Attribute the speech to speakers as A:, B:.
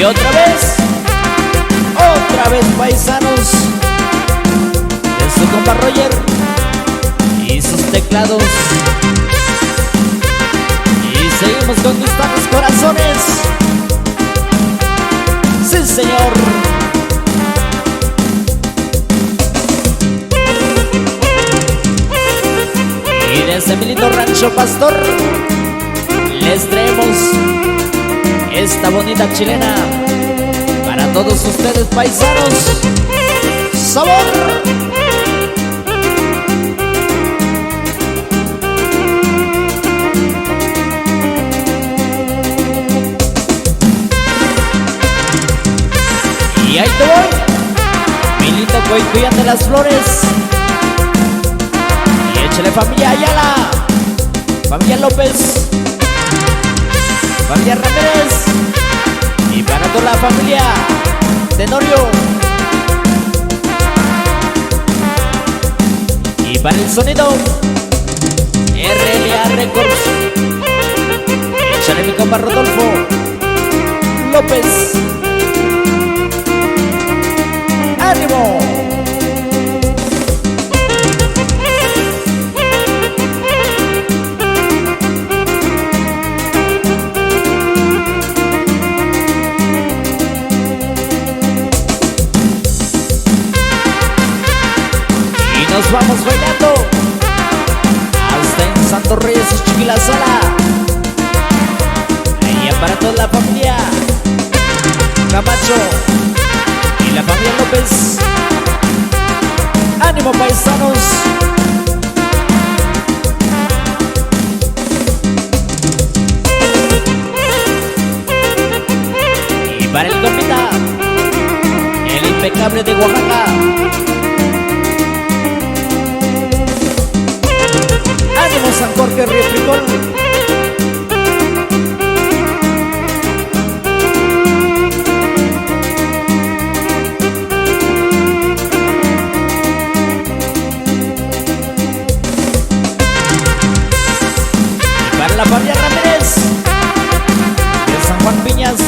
A: Y otra vez paisanos, es su compa Roger y sus teclados. Y seguimos conquistando los corazones. Sí, señor. Y desde mi lindo rancho pastor les traemos esta bonita chilena para todos ustedes paisanos. ¡Sabor! Y ahí te voy, mi lindo Coycuyán de las Flores. Y échale familia Ayala, familia López, familia Ramírez, y para toda la familia Tenorio. Y para el sonido RLA Records, échale mi compa Rodolfo López. ¡Ánimo! Y nos vamos bailando hasta en Santos Reyes y Chiquilazala. Ahí para toda la familia Camacho y la familia López. ¡Ánimo paisanos! Y para el compita, el impecable de Oaxaca. ¡Ánimo San Jorge Río Frijol! La familia Ramírez de San Juan Piñas.